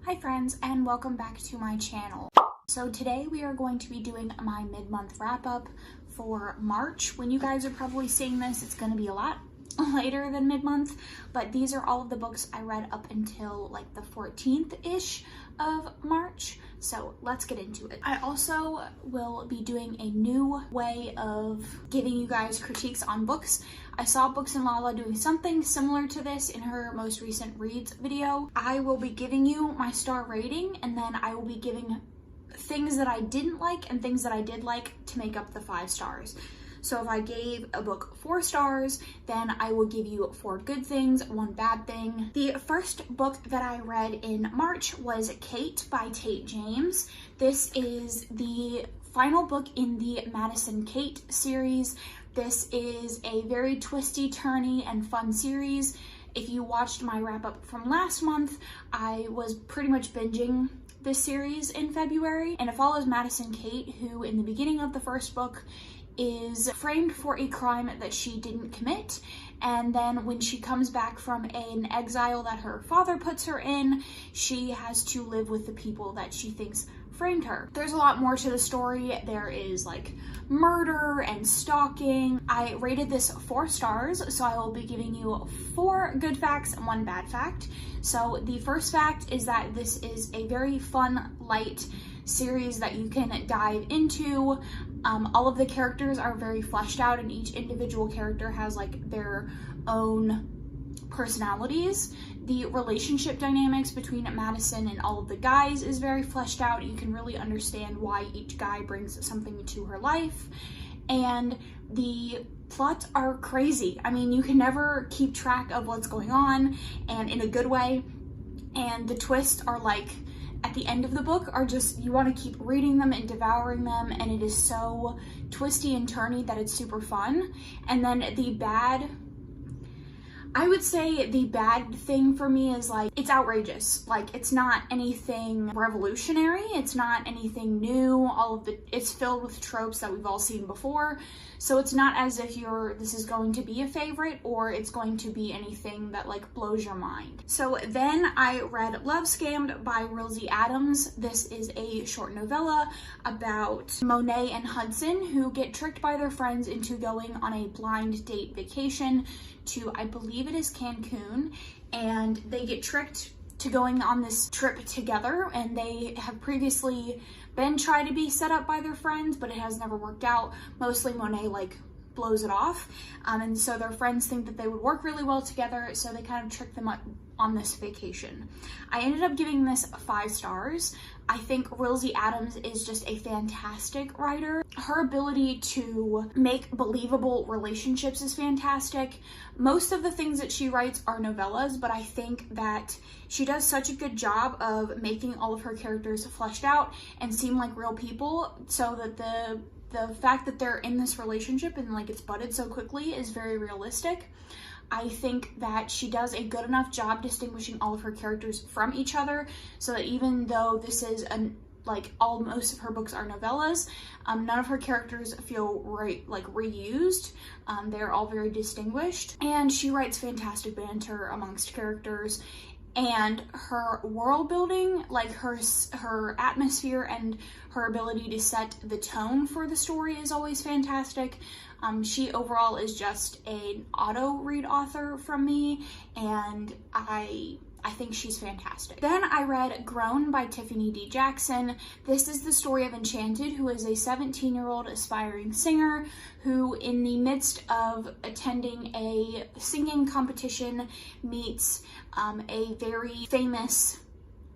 Hi friends, and welcome back to my channel. So today we are going to be doing my mid-month wrap-up for March. When you guys are probably seeing this, it's going to be a lot later than mid-month, but these are all of the books I read up until like the 14th-ish of March. So let's get into it. I also will be doing a new way of giving you guys critiques on books. I saw Books and Lala doing something similar to this in her most recent reads video. I will be giving you my star rating, and then I will be giving things that I didn't like and things that I did like to make up the 5 stars. So if I gave a book 4 stars, then I will give you 4 good things, 1 bad thing. The first book that I read in March was Kate by Tate James. This is the final book in the Madison Kate series. This is a very twisty, turny, and fun series. If you watched my wrap-up from last month, I was pretty much binging this series in February, and it follows Madison Kate, who in the beginning of the first book is framed for a crime that she didn't commit, and then when she comes back from an exile that her father puts her in, she has to live with the people that she thinks framed her. There's a lot more to the story. There is like murder and stalking. I rated this 4 stars, so I will be giving you 4 good facts and 1 bad fact. So the first fact is that this is a very fun, light series that you can dive into. All of the characters are very fleshed out, and each individual character has like their own personalities. The relationship dynamics between Madison and all of the guys is very fleshed out. You can really understand why each guy brings something to her life, and the plots are crazy. I mean, you can never keep track of what's going on, and in a good way, and the twists are like at the end of the book are just, you want to keep reading them and devouring them, and it is so twisty and turny that it's super fun. And then I would say the bad thing for me is like, it's outrageous. Like, it's not anything revolutionary. It's not anything new. It's filled with tropes that we've all seen before. So it's not as if this is going to be a favorite, or it's going to be anything that like blows your mind. So then I read Love Scammed by Ruthless Adams. This is a short novella about Monet and Hudson, who get tricked by their friends into going on a blind date vacation to, I believe it is Cancun, and they get tricked to going on this trip together, and they have previously been tried to be set up by their friends, but it has never worked out. Mostly Monet like blows it off, and so their friends think that they would work really well together, so they kind of trick them up on this vacation. I ended up giving this 5 stars. I think Ruthless Adams is just a fantastic writer. Her ability to make believable relationships is fantastic. Most of the things that she writes are novellas, but I think that she does such a good job of making all of her characters fleshed out and seem like real people, so that the fact that they're in this relationship and like it's budded so quickly is very realistic. I think that she does a good enough job distinguishing all of her characters from each other, so that even though this is most of her books are novellas, none of her characters feel reused. They're all very distinguished, and she writes fantastic banter amongst characters. And her world building, like her atmosphere and her ability to set the tone for the story is always fantastic. She overall is just an auto read author from me, and I think she's fantastic. Then I read Groan by Tiffany D. Jackson. This is the story of Enchanted, who is a 17-year-old aspiring singer who, in the midst of attending a singing competition, meets a very famous,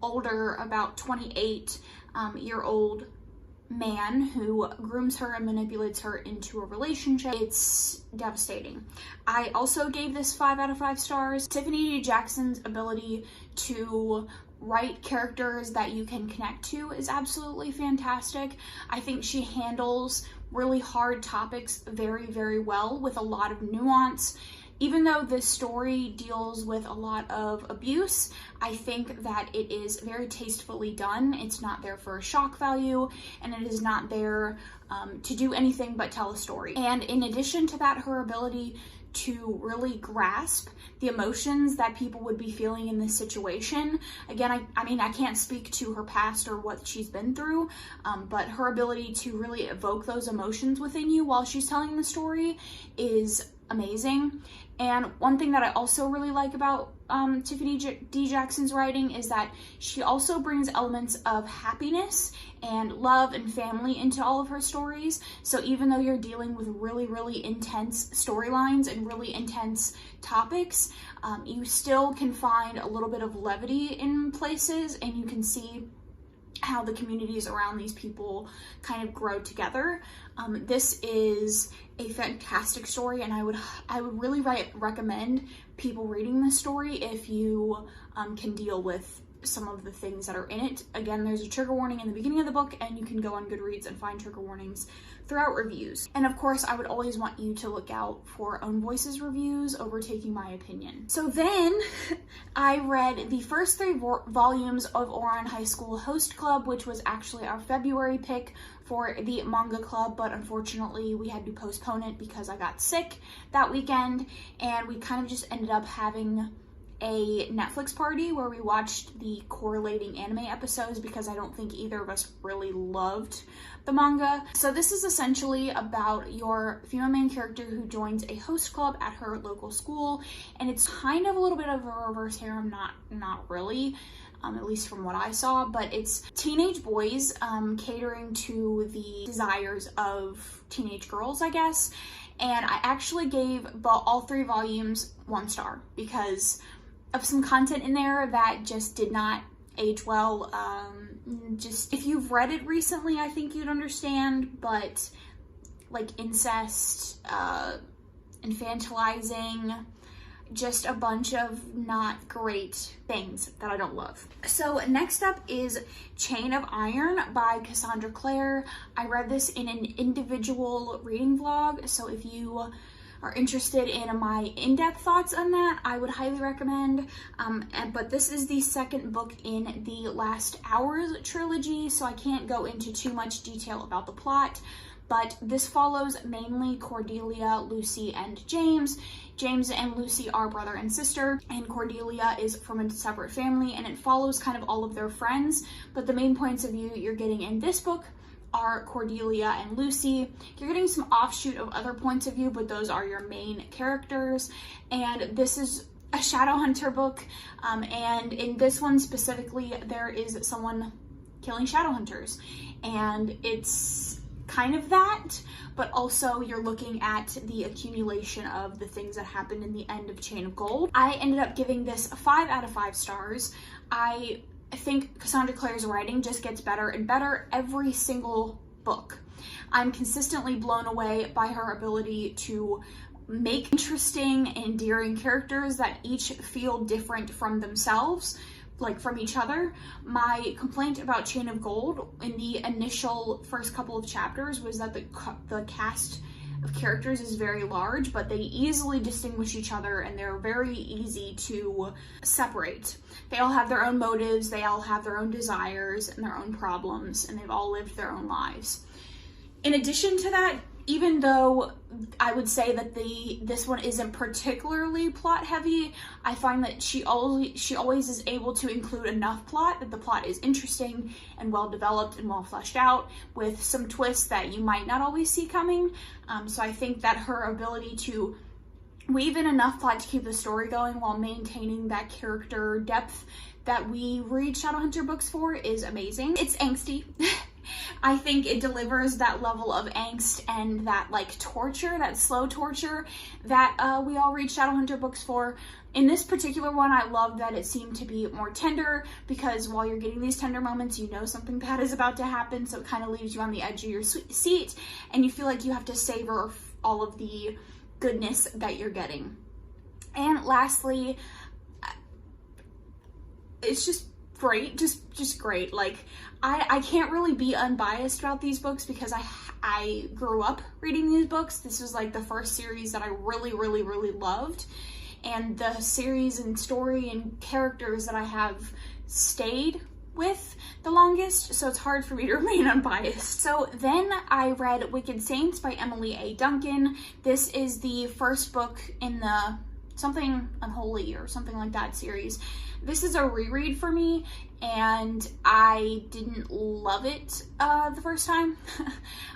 older, about 28-year-old man who grooms her and manipulates her into a relationship. It's devastating. I also gave this 5 out of 5 stars. Tiffany D. Jackson's ability to write characters that you can connect to is absolutely fantastic. I think she handles really hard topics very, very well with a lot of nuance. Even though this story deals with a lot of abuse, I think that it is very tastefully done. It's not there for shock value, and it is not there to do anything but tell a story. And in addition to that, her ability to really grasp the emotions that people would be feeling in this situation. Again, I mean, I can't speak to her past or what she's been through, but her ability to really evoke those emotions within you while she's telling the story is amazing. And one thing that I also really like about Tiffany D. Jackson's writing is that she also brings elements of happiness and love and family into all of her stories. So even though you're dealing with really, really intense storylines and really intense topics, you still can find a little bit of levity in places, and you can see how the communities around these people kind of grow together. This is a fantastic story, and I would really recommend people reading this story if you can deal with some of the things that are in it. Again, there's a trigger warning in the beginning of the book, and you can go on Goodreads and find trigger warnings throughout reviews. And of course, I would always want you to look out for Own Voices reviews overtaking my opinion. So then I read the first 3 volumes of Ouran High School Host Club, which was actually our February pick for the manga club, but unfortunately we had to postpone it because I got sick that weekend, and we kind of just ended up having a Netflix party where we watched the correlating anime episodes because I don't think either of us really loved the manga. So this is essentially about your female main character who joins a host club at her local school, and it's kind of a little bit of a reverse harem, not really, at least from what I saw, but it's teenage boys catering to the desires of teenage girls, I guess. And I actually gave all 3 volumes 1 star because of some content in there that just did not age well. Just if you've read it recently, I think you'd understand, but like incest, infantilizing, just a bunch of not great things that I don't love. So next up is Chain of Iron by Cassandra Clare. I read this in an individual reading vlog, so if you are interested in my in-depth thoughts on that, I would highly recommend. But this is the second book in the Last Hours trilogy, so I can't go into too much detail about the plot, but this follows mainly Cordelia, Lucy, and James. James and Lucy are brother and sister, and Cordelia is from a separate family, and it follows kind of all of their friends, but the main points of view you're getting in this book are Cordelia and Lucy. You're getting some offshoot of other points of view, but those are your main characters. And this is a Shadowhunter book, and in this one specifically, there is someone killing Shadowhunters, and it's kind of that, but also you're looking at the accumulation of the things that happened in the end of Chain of Gold. I ended up giving this a 5 out of 5 stars. I think Cassandra Clare's writing just gets better and better every single book. I'm consistently blown away by her ability to make interesting, endearing characters that each feel different from themselves, like from each other. My complaint about Chain of Gold in the initial first couple of chapters was that the cast of characters is very large, but they easily distinguish each other and they're very easy to separate. They all have their own motives, they all have their own desires and their own problems, and they've all lived their own lives. In addition to that, even though I would say that this one isn't particularly plot heavy, I find that she always is able to include enough plot that the plot is interesting and well developed and well fleshed out, with some twists that you might not always see coming. So I think that her ability to weave in enough plot to keep the story going while maintaining that character depth that we read Shadowhunter books for is amazing. It's angsty. I think it delivers that level of angst and that like torture, that slow torture that we all read Shadowhunter books for. In this particular one, I love that it seemed to be more tender, because while you're getting these tender moments, you know something bad is about to happen, so it kind of leaves you on the edge of your seat, and you feel like you have to savor all of the goodness that you're getting. And lastly, it's just great, just great. Like, I can't really be unbiased about these books because I grew up reading these books. This was like the first series that I really loved, and the series and story and characters that I have stayed with the longest longest, so it's hard for me to remain unbiased. So then I read Wicked Saints by Emily A. Duncan. This is the first book in the Something Unholy or something like that series. This is a reread for me, and I didn't love it the first time.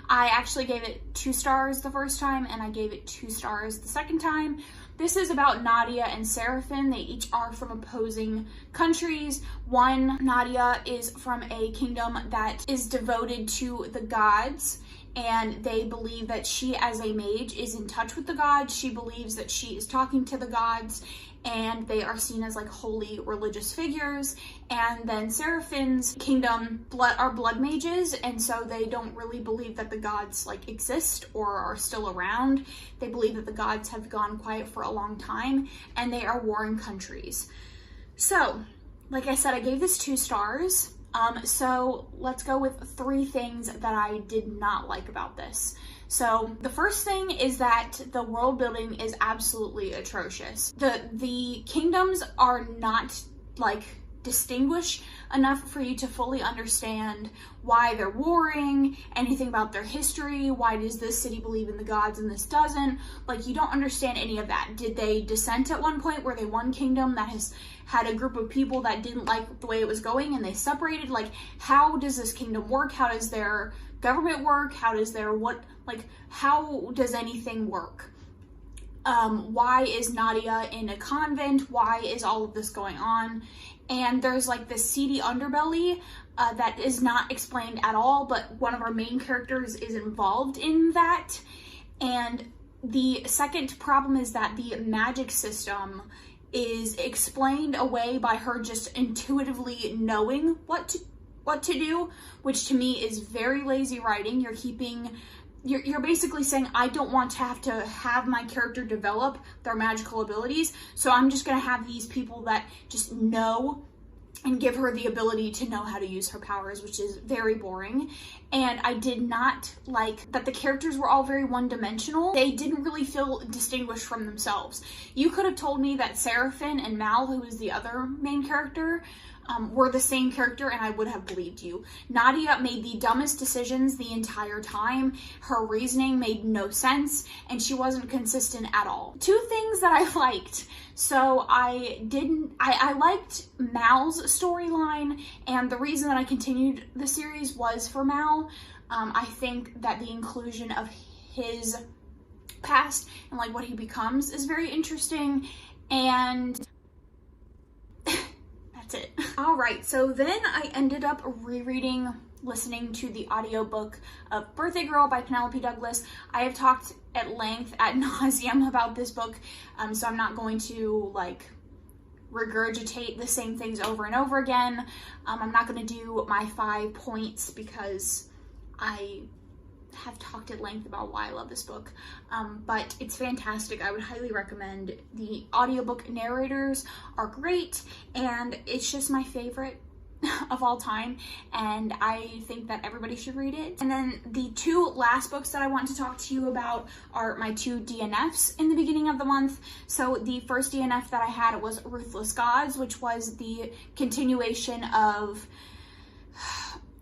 I actually gave it 2 stars the first time, and I gave it 2 stars the second time. This is about Nadia and Seraphim. They each are from opposing countries. One, Nadia, is from a kingdom that is devoted to the gods, and they believe that she, as a mage, is in touch with the gods. She believes that she is talking to the gods, and they are seen as like holy religious figures. And then Seraphim's kingdom are blood mages, and so they don't really believe that the gods like exist or are still around. They believe that the gods have gone quiet for a long time, and they are warring countries. So, like I said, I gave this 2 stars. So let's go with 3 things that I did not like about this. So the first thing is that the world building is absolutely atrocious. The kingdoms are not like distinguished enough for you to fully understand why they're warring, anything about their history, why does this city believe in the gods and this doesn't. Like, you don't understand any of that. Did they dissent at one point? Were they one kingdom that has had a group of people that didn't like the way it was going and they separated? Like, how does this kingdom work? How does their government work? How does how does anything work? Why is Nadia in a convent? Why is all of this going on? And there's like this seedy underbelly that is not explained at all, but one of our main characters is involved in that. And the second problem is that the magic system is explained away by her just intuitively knowing what to do, which to me is very lazy writing. You're basically saying, I don't want to have my character develop their magical abilities, so I'm just gonna have these people that just know and give her the ability to know how to use her powers, which is very boring. And I did not like that the characters were all very one-dimensional. They didn't really feel distinguished from themselves. You could have told me that Seraphim and Mal, who is the other main character, were the same character, and I would have believed you. Nadia made the dumbest decisions the entire time. Her reasoning made no sense, and she wasn't consistent at all. 2 things that I liked. So I liked Mal's storyline, and the reason that I continued the series was for Mal. I think that the inclusion of his past and like what he becomes is very interesting, and that's it. All right, so then I ended up listening to the audiobook of Birthday Girl by Penelope Douglas. I have talked at length, ad nauseum, about this book, so I'm not going to like regurgitate the same things over and over again. I'm not going to do my 5 points because I have talked at length about why I love this book, but it's fantastic. I would highly recommend. The audiobook narrators are great, and it's just my favorite of all time, and I think that everybody should read it. And then the 2 last books that I want to talk to you about are my 2 DNFs in the beginning of the month. So the first DNF that I had was Ruthless Gods, which was the continuation of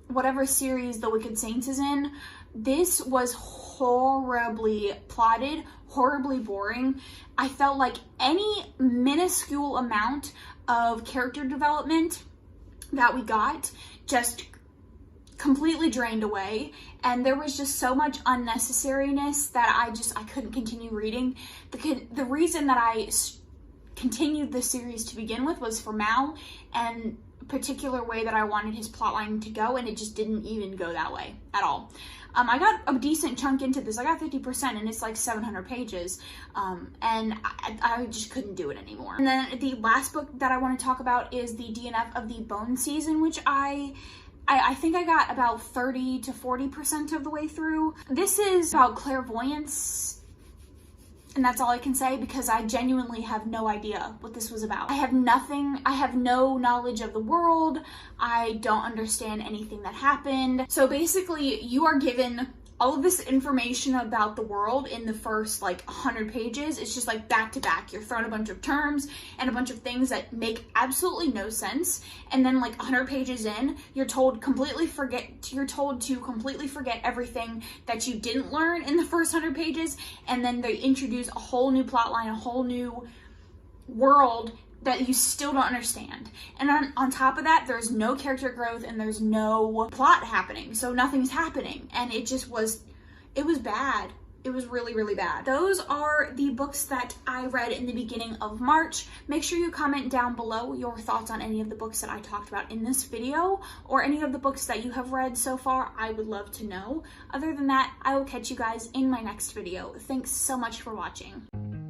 whatever series the Wicked Saints is in. This was horribly plotted, horribly boring. I felt like any minuscule amount of character development that we got just completely drained away, and there was just so much unnecessariness that I couldn't continue reading. The reason that I continued the series to begin with was for Mal and a particular way that I wanted his plotline to go, and it just didn't even go that way at all. I got a decent chunk into this. I got 50%, and it's like 700 pages, and I just couldn't do it anymore. And then the last book that I want to talk about is the DNF of the Bone Season, which I think I got about 30 to 40% of the way through. This is about clairvoyance, and that's all I can say because I genuinely have no idea what this was about. I have no knowledge of the world. I don't understand anything that happened. So basically, you are given all of this information about the world in the first like 100 pages. It's just like back to back. You're thrown a bunch of terms and a bunch of things that make absolutely no sense. And then like 100 pages in, you're told to completely forget everything that you didn't learn in the first 100 pages. And then they introduce a whole new plot line, a whole new world that you still don't understand. And on top of that, there's no character growth and there's no plot happening. So nothing's happening. And it was bad. It was really, really bad. Those are the books that I read in the beginning of March. Make sure you comment down below your thoughts on any of the books that I talked about in this video or any of the books that you have read so far. I would love to know. Other than that, I will catch you guys in my next video. Thanks so much for watching.